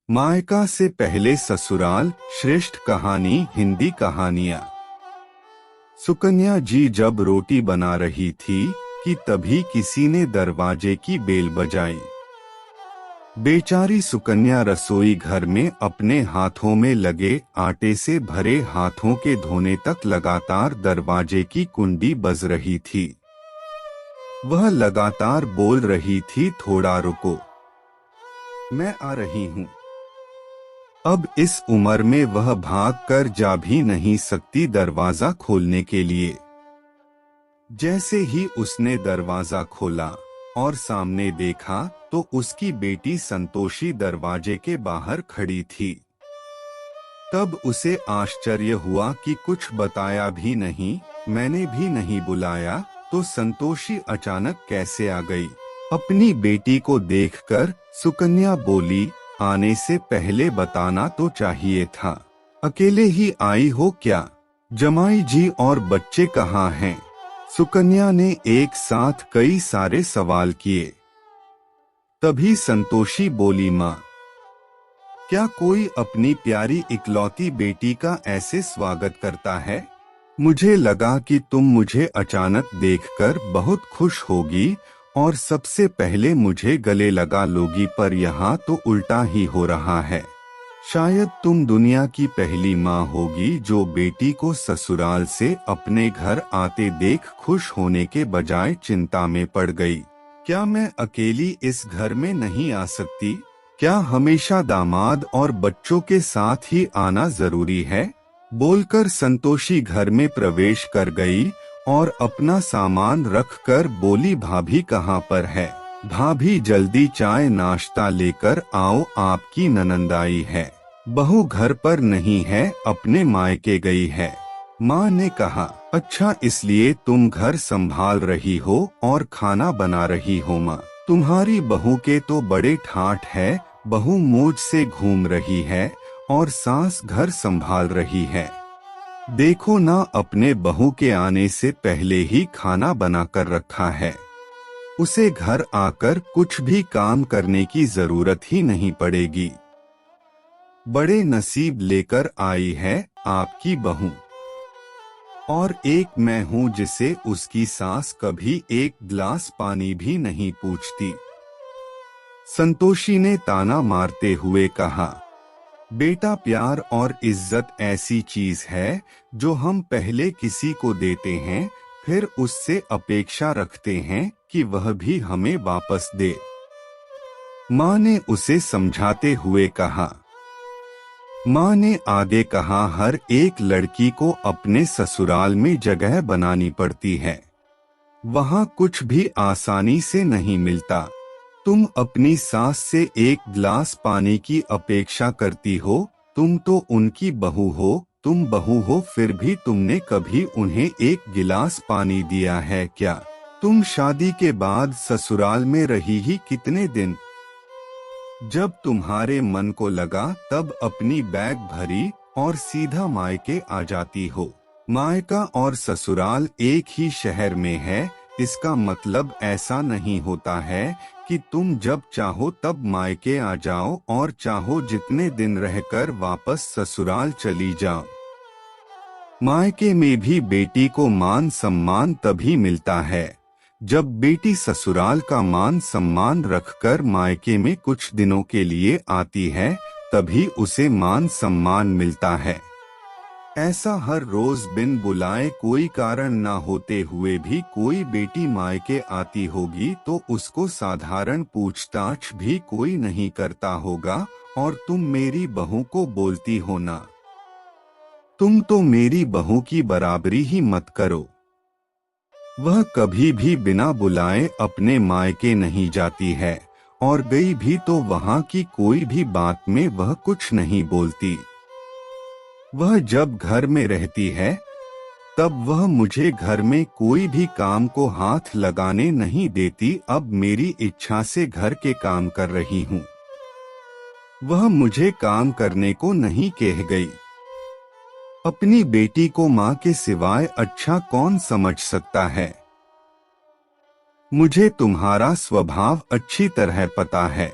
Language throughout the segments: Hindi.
मायका से पहले ससुराल श्रेष्ठ कहानी हिंदी कहानियाँ। सुकन्या जी जब रोटी बना रही थी कि तभी किसी ने दरवाजे की बेल बजाई। बेचारी सुकन्या रसोई घर में अपने हाथों में लगे आटे से भरे हाथों के धोने तक लगातार दरवाजे की कुंडी बज रही थी। वह लगातार बोल रही थी, थोड़ा रुको, मैं आ रही हूँ। अब इस उम्र में वह भाग कर जा भी नहीं सकती दरवाजा खोलने के लिए। जैसे ही उसने दरवाजा खोला और सामने देखा तो उसकी बेटी संतोषी दरवाजे के बाहर खड़ी थी। तब उसे आश्चर्य हुआ कि कुछ बताया भी नहीं, मैंने भी नहीं बुलाया, तो संतोषी अचानक कैसे आ गई। अपनी बेटी को देखकर सुकन्या बोली, आने से पहले बताना तो चाहिए था। अकेले ही आई हो क्या? जमाई जी और बच्चे कहाँ हैं? सुकन्या ने एक साथ कई सारे सवाल किए। तभी संतोषी बोली, माँ, क्या कोई अपनी प्यारी इकलौती बेटी का ऐसे स्वागत करता है? मुझे लगा कि तुम मुझे अचानक देखकर बहुत खुश होगी और सबसे पहले मुझे गले लगा लोगी, पर यहाँ तो उल्टा ही हो रहा है। शायद तुम दुनिया की पहली माँ होगी जो बेटी को ससुराल से अपने घर आते देख खुश होने के बजाय चिंता में पड़ गई। क्या मैं अकेली इस घर में नहीं आ सकती? क्या हमेशा दामाद और बच्चों के साथ ही आना जरूरी है? बोलकर संतोषी घर में प्रवेश कर गई और अपना सामान रखकर बोली, भाभी कहाँ पर है? भाभी जल्दी चाय नाश्ता लेकर आओ, आपकी ननंद आई है। बहू घर पर नहीं है, अपने मायके गई है। माँ ने कहा, अच्छा इसलिए तुम घर संभाल रही हो और खाना बना रही हो। माँ, तुम्हारी बहू के तो बड़े ठाठ है, बहू मौज से घूम रही है और सास घर संभाल रही है। देखो ना, अपने बहू के आने से पहले ही खाना बना कर रखा है। उसे घर आकर कुछ भी काम करने की जरूरत ही नहीं पड़ेगी। बड़े नसीब लेकर आई है आपकी बहू। और एक मैं हूँ जिसे उसकी सास कभी एक गिलास पानी भी नहीं पूछती। संतोषी ने ताना मारते हुए कहा, बेटा, प्यार और इज्जत ऐसी चीज है जो हम पहले किसी को देते हैं, फिर उससे अपेक्षा रखते हैं कि वह भी हमें वापस दे। माँ ने उसे समझाते हुए कहा। माँ ने आगे कहा, हर एक लड़की को अपने ससुराल में जगह बनानी पड़ती है। वहाँ कुछ भी आसानी से नहीं मिलता। तुम अपनी सास से एक गिलास पानी की अपेक्षा करती हो, तुम तो उनकी बहू हो, तुम बहू हो, फिर भी तुमने कभी उन्हें एक गिलास पानी दिया है क्या? तुम शादी के बाद ससुराल में रही ही कितने दिन? जब तुम्हारे मन को लगा तब अपनी बैग भरी और सीधा मायके आ जाती हो। मायका और ससुराल एक ही शहर में है, इसका मतलब ऐसा नहीं होता है कि तुम जब चाहो तब मायके आ जाओ और चाहो जितने दिन रहकर वापस ससुराल चली जाओ। मायके में भी बेटी को मान सम्मान तभी मिलता है जब बेटी ससुराल का मान सम्मान रखकर मायके में कुछ दिनों के लिए आती है, तभी उसे मान सम्मान मिलता है। ऐसा हर रोज बिन बुलाए कोई कारण ना होते हुए भी कोई बेटी मायके आती होगी तो उसको साधारण पूछताछ भी कोई नहीं करता होगा, और तुम मेरी बहू को बोलती हो ना, तुम तो मेरी बहू की बराबरी ही मत करो। वह कभी भी बिना बुलाए अपने मायके नहीं जाती है, और गई भी तो वहाँ की कोई भी बात में वह कुछ नहीं बोलती। वह जब घर में रहती है तब वह मुझे घर में कोई भी काम को हाथ लगाने नहीं देती। अब मेरी इच्छा से घर के काम कर रही हूँ, वह मुझे काम करने को नहीं कह गई। अपनी बेटी को माँ के सिवाय अच्छा कौन समझ सकता है? मुझे तुम्हारा स्वभाव अच्छी तरह पता है।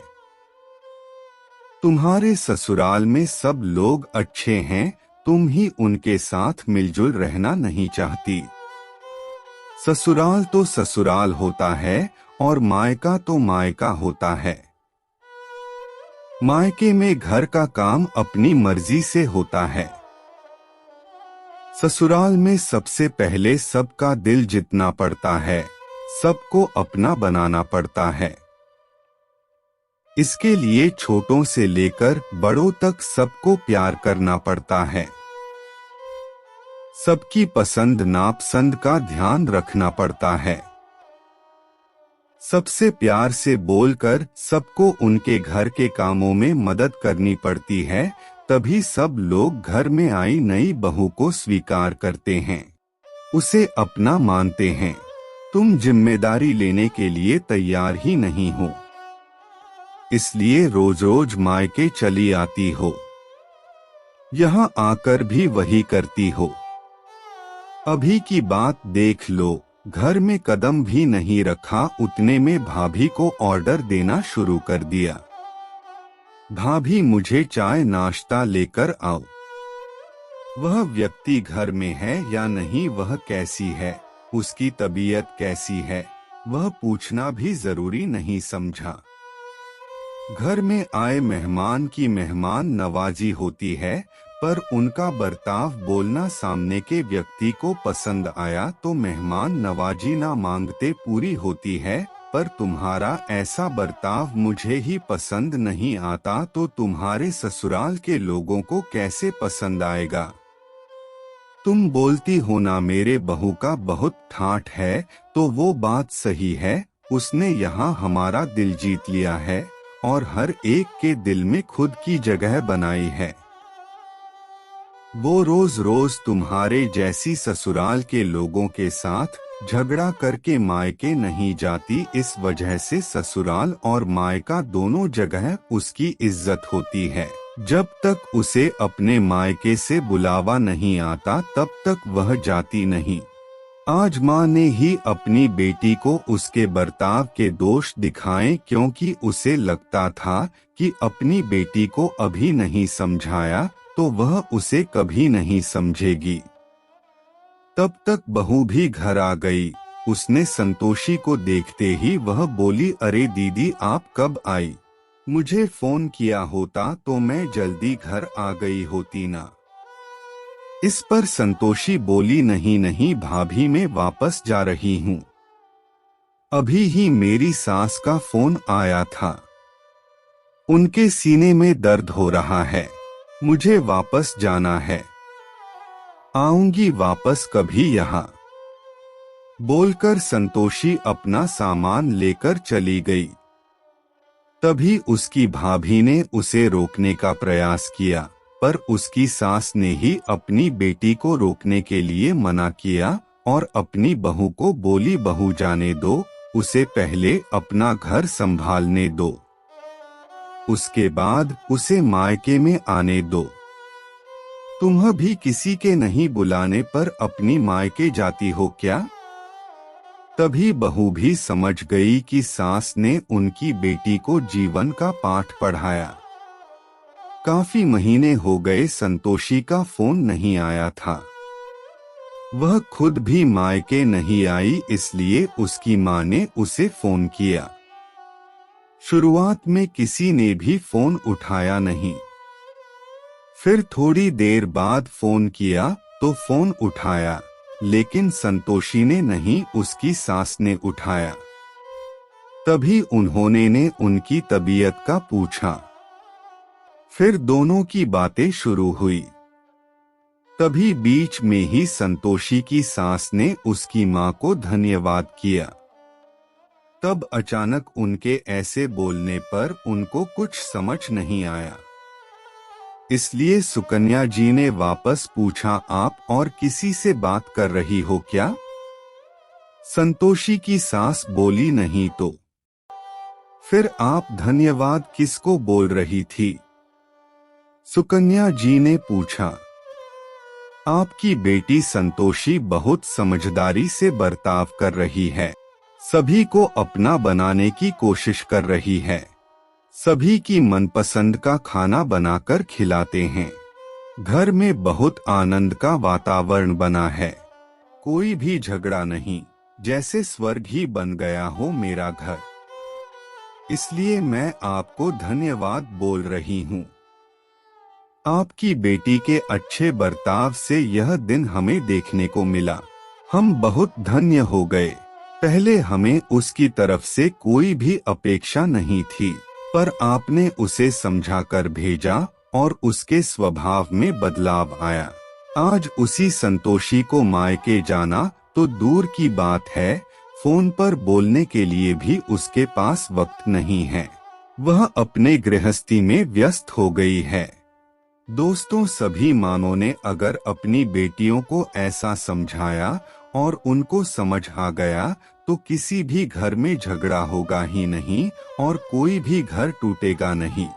तुम्हारे ससुराल में सब लोग अच्छे हैं, तुम ही उनके साथ मिलजुल रहना नहीं चाहती। ससुराल तो ससुराल होता है और मायका तो मायका होता है। मायके में घर का काम अपनी मर्जी से होता है। ससुराल में सबसे पहले सबका दिल जीतना पड़ता है, सबको अपना बनाना पड़ता है। इसके लिए छोटों से लेकर बड़ों तक सबको प्यार करना पड़ता है। सबकी पसंद नापसंद का ध्यान रखना पड़ता है। सबसे प्यार से बोलकर सबको उनके घर के कामों में मदद करनी पड़ती है, तभी सब लोग घर में आई नई बहू को स्वीकार करते हैं, उसे अपना मानते हैं। तुम जिम्मेदारी लेने के लिए तैयार ही नहीं हो, इसलिए रोज रोज मायके चली आती हो। यहाँ आकर भी वही करती हो। अभी की बात देख लो, घर में कदम भी नहीं रखा उतने में भाभी को ऑर्डर देना शुरू कर दिया। भाभी मुझे चाय नाश्ता लेकर आओ। वह व्यक्ति घर में है या नहीं, वह कैसी है, उसकी तबीयत कैसी है, वह पूछना भी जरूरी नहीं समझा। घर में आए मेहमान की मेहमान नवाजी होती है, पर उनका बर्ताव बोलना सामने के व्यक्ति को पसंद आया तो मेहमान नवाजी ना मांगते पूरी होती है। पर तुम्हारा ऐसा बर्ताव मुझे ही पसंद नहीं आता तो तुम्हारे ससुराल के लोगों को कैसे पसंद आएगा। तुम बोलती हो ना मेरे बहू का बहुत ठाठ है, तो वो बात सही है। उसने यहाँ हमारा दिल जीत लिया है और हर एक के दिल में खुद की जगह बनाई है। वो रोज रोज तुम्हारे जैसी ससुराल के लोगों के साथ झगड़ा करके मायके नहीं जाती, इस वजह से ससुराल और मायका दोनों जगह उसकी इज्जत होती है। जब तक उसे अपने मायके से बुलावा नहीं आता तब तक वह जाती नहीं। आज माँ ने ही अपनी बेटी को उसके बर्ताव के दोष दिखाए, क्योंकि उसे लगता था कि अपनी बेटी को अभी नहीं समझाया तो वह उसे कभी नहीं समझेगी। तब तक बहू भी घर आ गई। उसने संतोषी को देखते ही वह बोली, अरे दीदी आप कब आई? मुझे फोन किया होता तो मैं जल्दी घर आ गई होती ना। इस पर संतोषी बोली, नहीं नहीं भाभी मैं वापस जा रही हूँ। अभी ही मेरी सास का फोन आया था, उनके सीने में दर्द हो रहा है, मुझे वापस जाना है, आऊंगी वापस कभी यहाँ। बोलकर संतोषी अपना सामान लेकर चली गई। तभी उसकी भाभी ने उसे रोकने का प्रयास किया, पर उसकी सास ने ही अपनी बेटी को रोकने के लिए मना किया और अपनी बहू को बोली, बहू जाने दो, उसे पहले अपना घर संभालने दो, उसके बाद उसे मायके में आने दो। तुम भी किसी के नहीं बुलाने पर अपनी मायके जाती हो क्या? तभी बहू भी समझ गई कि सास ने उनकी बेटी को जीवन का पाठ पढ़ाया। काफी महीने हो गए संतोषी का फोन नहीं आया था। वह खुद भी मायके नहीं आई, इसलिए उसकी माँ ने उसे फोन किया। शुरुआत में किसी ने भी फोन उठाया नहीं। फिर थोड़ी देर बाद फोन किया तो फोन उठाया, लेकिन संतोषी ने नहीं, उसकी सास ने उठाया। तभी उन्होंने उनकी तबीयत का पूछा। फिर दोनों की बातें शुरू हुई। तभी बीच में ही संतोषी की सास ने उसकी माँ को धन्यवाद किया। तब अचानक उनके ऐसे बोलने पर उनको कुछ समझ नहीं आया। इसलिए सुकन्या जी ने वापस पूछा, आप और किसी से बात कर रही हो क्या? संतोषी की सास बोली, नहीं तो। फिर आप धन्यवाद किसको बोल रही थी? सुकन्या जी ने पूछा। आपकी बेटी संतोषी बहुत समझदारी से बर्ताव कर रही है, सभी को अपना बनाने की कोशिश कर रही है। सभी की मनपसंद का खाना बनाकर खिलाते हैं। घर में बहुत आनंद का वातावरण बना है। कोई भी झगड़ा नहीं, जैसे स्वर्ग ही बन गया हो मेरा घर। इसलिए मैं आपको धन्यवाद बोल रही हूँ। आपकी बेटी के अच्छे बर्ताव से यह दिन हमें देखने को मिला। हम बहुत धन्य हो गए। पहले हमें उसकी तरफ से कोई भी अपेक्षा नहीं थी, पर आपने उसे समझाकर भेजा और उसके स्वभाव में बदलाव आया। आज उसी संतोषी को मायके जाना तो दूर की बात है, फोन पर बोलने के लिए भी उसके पास वक्त नहीं है। वह अपने गृहस्थी में व्यस्त हो गई है। दोस्तों, सभी माँओं ने अगर अपनी बेटियों को ऐसा समझाया और उनको समझ आ गया तो किसी भी घर में झगड़ा होगा ही नहीं और कोई भी घर टूटेगा नहीं।